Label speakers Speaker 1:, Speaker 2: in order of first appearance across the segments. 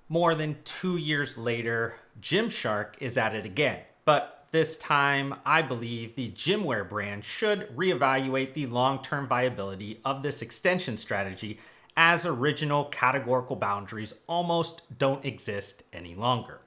Speaker 1: More than 2 years later, Gymshark is at it again. But this time, I believe the gymwear brand should reevaluate the long-term viability of this extension strategy, as original categorical boundaries almost don't exist any longer.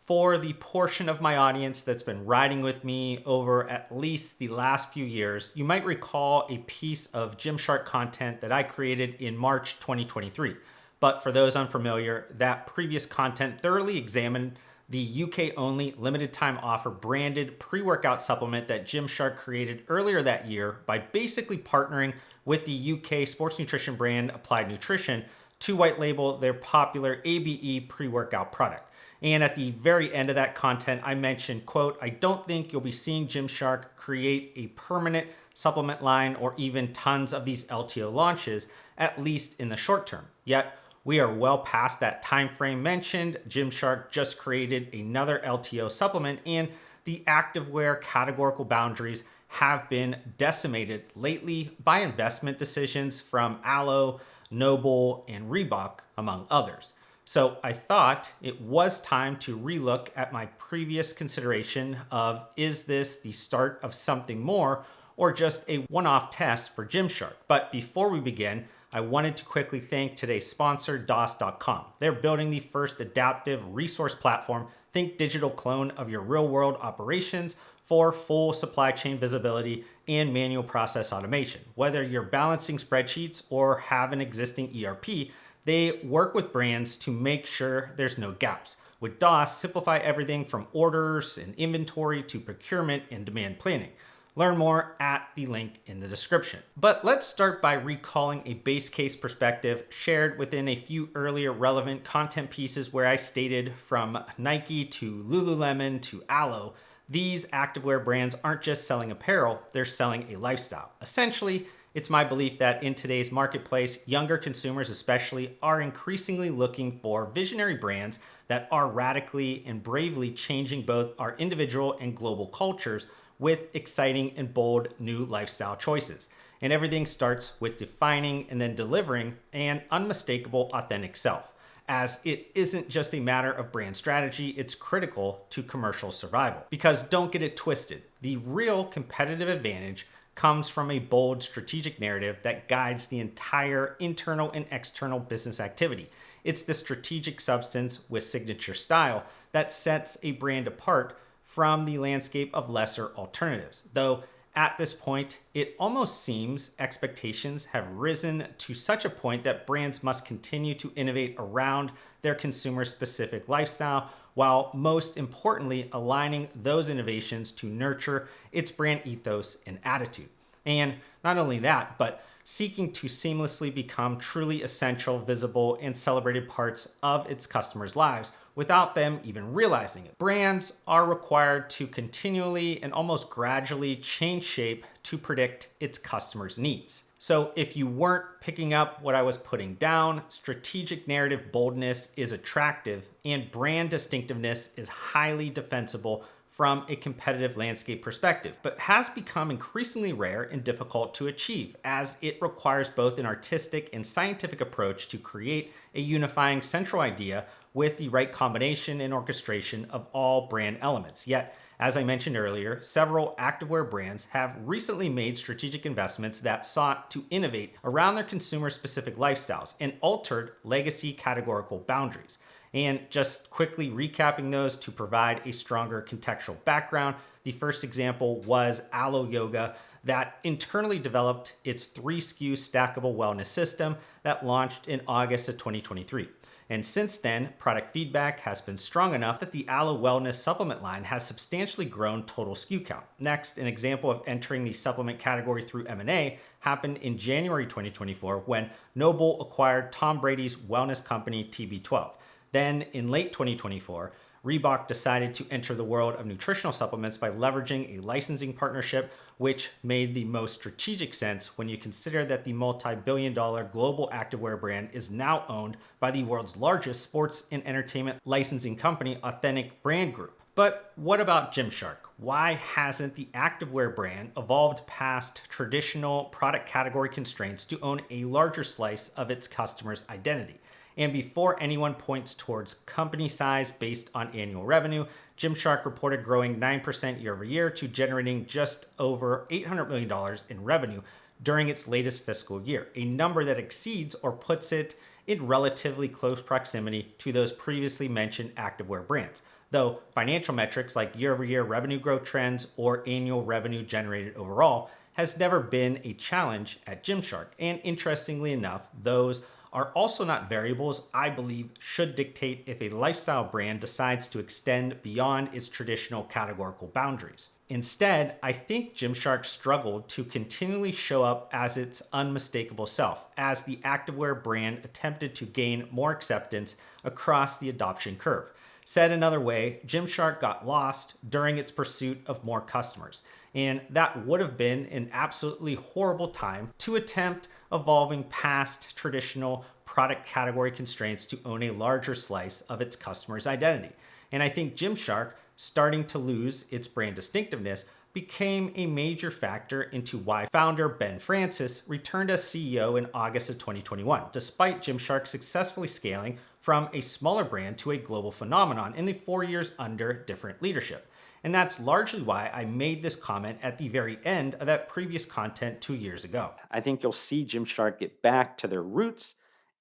Speaker 1: For the portion of my audience that's been riding with me over at least the last few years, you might recall a piece of Gymshark content that I created in March 2023. But for those unfamiliar, that previous content thoroughly examined the UK-only limited time offer branded pre-workout supplement that Gymshark created earlier that year by basically partnering with the UK sports nutrition brand Applied Nutrition to white label their popular ABE pre-workout product. And at the very end of that content, I mentioned, quote, "I don't think you'll be seeing Gymshark create a permanent supplement line or even tons of these LTO launches, at least in the short term. Yet, we are well past that time frame mentioned. Gymshark just created another LTO supplement, and the activewear categorical boundaries have been decimated lately by investment decisions from ALO, NOBULL, and Reebok, among others. So I thought it was time to relook at my previous consideration of, is this the start of something more or just a one-off test for Gymshark? But before we begin, I wanted to quickly thank today's sponsor, DOS.com. They're building the first adaptive resource platform, think digital clone of your real-world operations for full supply chain visibility and manual process automation. Whether you're balancing spreadsheets or have an existing ERP, they work with brands to make sure there's no gaps. With DOS, simplify everything from orders and inventory to procurement and demand planning. Learn more at the link in the description. But let's start by recalling a base case perspective shared within a few earlier relevant content pieces where I stated from Nike to Lululemon to ALO, these activewear brands aren't just selling apparel, they're selling a lifestyle. Essentially, it's my belief that in today's marketplace, younger consumers especially are increasingly looking for visionary brands that are radically and bravely changing both our individual and global cultures with exciting and bold new lifestyle choices. And everything starts with defining and then delivering an unmistakable, authentic self. As it isn't just a matter of brand strategy, it's critical to commercial survival. Because don't get it twisted, the real competitive advantage comes from a bold strategic narrative that guides the entire internal and external business activity. It's the strategic substance with signature style that sets a brand apart from the landscape of lesser alternatives. Though at this point, it almost seems expectations have risen to such a point that brands must continue to innovate around their consumer-specific lifestyle, while most importantly aligning those innovations to nurture its brand ethos and attitude. And not only that, but seeking to seamlessly become truly essential, visible, and celebrated parts of its customers' lives without them even realizing it. Brands are required to continually and almost gradually change shape to predict its customers' needs. So if you weren't picking up what I was putting down, strategic narrative boldness is attractive and brand distinctiveness is highly defensible from a competitive landscape perspective, but has become increasingly rare and difficult to achieve as it requires both an artistic and scientific approach to create a unifying central idea with the right combination and orchestration of all brand elements. Yet, as I mentioned earlier, several activewear brands have recently made strategic investments that sought to innovate around their consumer-specific lifestyles and altered legacy categorical boundaries. And just quickly recapping those to provide a stronger contextual background, the first example was ALO Yoga that internally developed its 3 SKU stackable wellness system that launched in August of 2023. And since then, product feedback has been strong enough that the ALO Wellness supplement line has substantially grown total SKU count. Next, an example of entering the supplement category through M&A happened in January 2024 when NOBULL acquired Tom Brady's wellness company TB12. Then in late 2024, Reebok decided to enter the world of nutritional supplements by leveraging a licensing partnership, which made the most strategic sense when you consider that the multi-billion-dollar global activewear brand is now owned by the world's largest sports and entertainment licensing company, Authentic Brand Group. But what about Gymshark? Why hasn't the activewear brand evolved past traditional product category constraints to own a larger slice of its customers' identity? And before anyone points towards company size based on annual revenue, Gymshark reported growing 9% year over year to generating just over $800 million in revenue during its latest fiscal year, a number that exceeds or puts it in relatively close proximity to those previously mentioned activewear brands. Though financial metrics like year-over-year revenue growth trends or annual revenue generated overall has never been a challenge at Gymshark. And interestingly enough, those are also not variables I believe should dictate if a lifestyle brand decides to extend beyond its traditional categorical boundaries. Instead, I think Gymshark struggled to continually show up as its unmistakable self as the activewear brand attempted to gain more acceptance across the adoption curve. Said another way, Gymshark got lost during its pursuit of more customers, and that would have been an absolutely horrible time to attempt evolving past traditional product category constraints to own a larger slice of its customers' identity. And I think Gymshark starting to lose its brand distinctiveness became a major factor into why founder Ben Francis returned as CEO in August of 2021, despite Gymshark successfully scaling from a smaller brand to a global phenomenon in the 4 years under different leadership. And that's largely why I made this comment at the very end of that previous content 2 years ago. I think you'll see Gymshark get back to their roots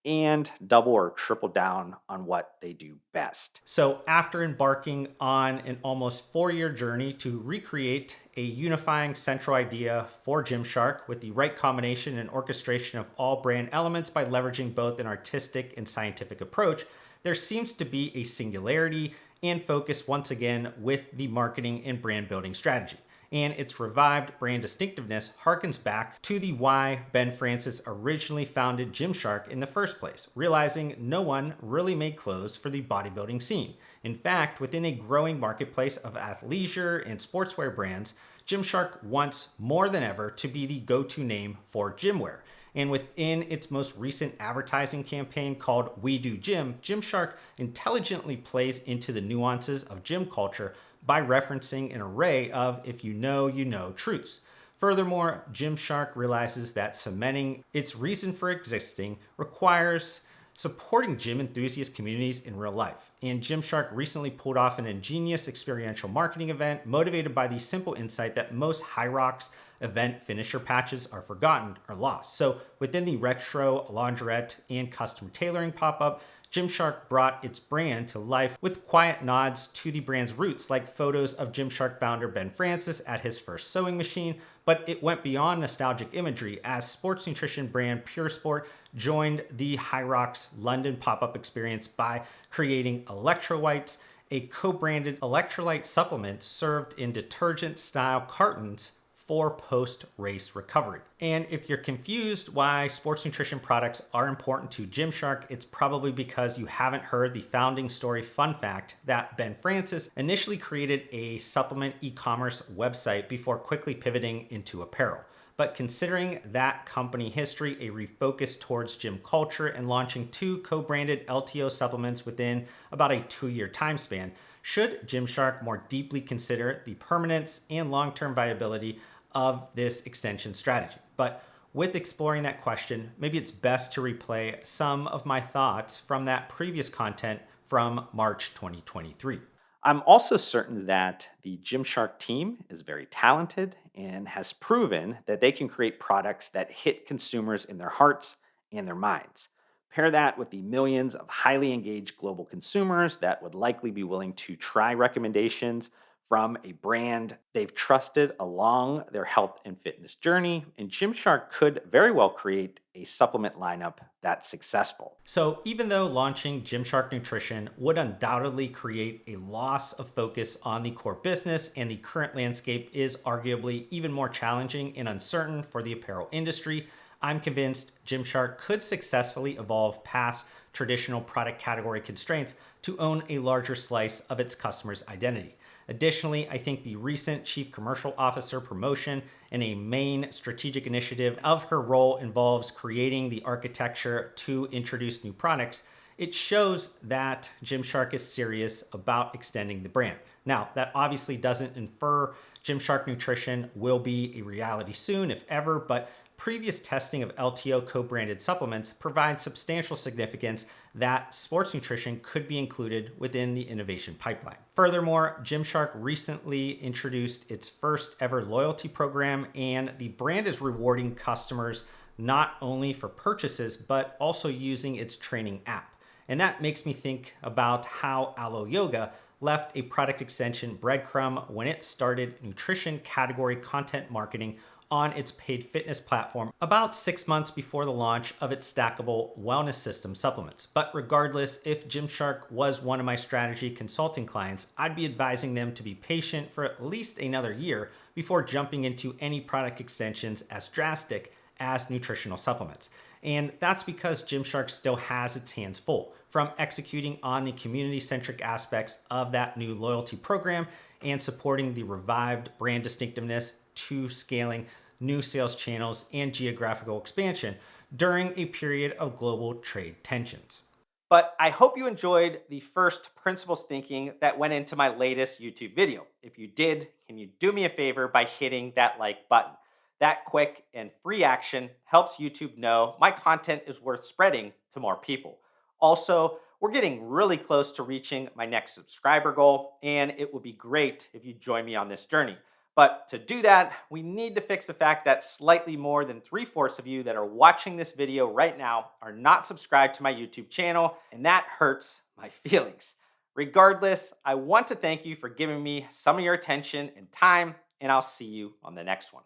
Speaker 1: and double or triple down on what they do best. So after embarking on an almost 4-year journey to recreate a unifying central idea for Gymshark with the right combination and orchestration of all brand elements by leveraging both an artistic and scientific approach, there seems to be a singularity and focus once again with the marketing and brand building strategy. And its revived brand distinctiveness harkens back to the why Ben Francis originally founded Gymshark in the first place, realizing no one really made clothes for the bodybuilding scene. In fact, within a growing marketplace of athleisure and sportswear brands, Gymshark wants more than ever to be the go-to name for gym wear. And within its most recent advertising campaign called We Do Gym, Gymshark intelligently plays into the nuances of gym culture by referencing an array of if you know truths. Furthermore, Gymshark realizes that cementing its reason for existing requires supporting gym enthusiast communities in real life. And Gymshark recently pulled off an ingenious experiential marketing event motivated by the simple insight that most High Rocks event finisher patches are forgotten or lost. So within the retro launderette and custom tailoring pop-up, Gymshark brought its brand to life with quiet nods to the brand's roots, like photos of Gymshark founder Ben Francis at his first sewing machine, but it went beyond nostalgic imagery as sports nutrition brand Pure Sport joined the High Rocks London pop-up experience by creating electrolytes, a co-branded electrolyte supplement served in detergent-style cartons for post-race recovery. And if you're confused why sports nutrition products are important to Gymshark, it's probably because you haven't heard the founding story fun fact that Ben Francis initially created a supplement e-commerce website before quickly pivoting into apparel. But considering that company history, a refocus towards gym culture, and launching 2 co-branded LTO supplements within about a 2-year time span, should Gymshark more deeply consider the permanence and long-term viability of this extension strategy? But with exploring that question, maybe it's best to replay some of my thoughts from that previous content from March 2023. I'm also certain that the Gymshark team is very talented and has proven that they can create products that hit consumers in their hearts and their minds. Pair that with the millions of highly engaged global consumers that would likely be willing to try recommendations from a brand they've trusted along their health and fitness journey, and Gymshark could very well create a supplement lineup that's successful. So even though launching Gymshark Nutrition would undoubtedly create a loss of focus on the core business, and the current landscape is arguably even more challenging and uncertain for the apparel industry, I'm convinced Gymshark could successfully evolve past traditional product category constraints to own a larger slice of its customers' identity. Additionally, I think the recent Chief Commercial Officer promotion and a main strategic initiative of her role involves creating the architecture to introduce new products It shows that Gymshark is serious about extending the brand. Now, that obviously doesn't infer Gymshark Nutrition will be a reality soon, if ever, but previous testing of LTO co-branded supplements provides substantial significance that sports nutrition could be included within the innovation pipeline. Furthermore, Gymshark recently introduced its first ever loyalty program, and the brand is rewarding customers not only for purchases, but also using its training app. And that makes me think about how ALO Yoga left a product extension breadcrumb when it started nutrition category content marketing on its paid fitness platform about 6 months before the launch of its stackable wellness system supplements. But regardless, if Gymshark was one of my strategy consulting clients, I'd be advising them to be patient for at least another year before jumping into any product extensions as drastic as nutritional supplements. And that's because Gymshark still has its hands full, from executing on the community-centric aspects of that new loyalty program and supporting the revived brand distinctiveness to scaling new sales channels and geographical expansion during a period of global trade tensions. But I hope you enjoyed the first principles thinking that went into my latest YouTube video. If you did, can you do me a favor by hitting that like button? That quick and free action helps YouTube know my content is worth spreading to more people. Also, we're getting really close to reaching my next subscriber goal, and it would be great if you join me on this journey. But to do that, we need to fix the fact that slightly more than 3/4 of you that are watching this video right now are not subscribed to my YouTube channel, and that hurts my feelings. Regardless, I want to thank you for giving me some of your attention and time, and I'll see you on the next one.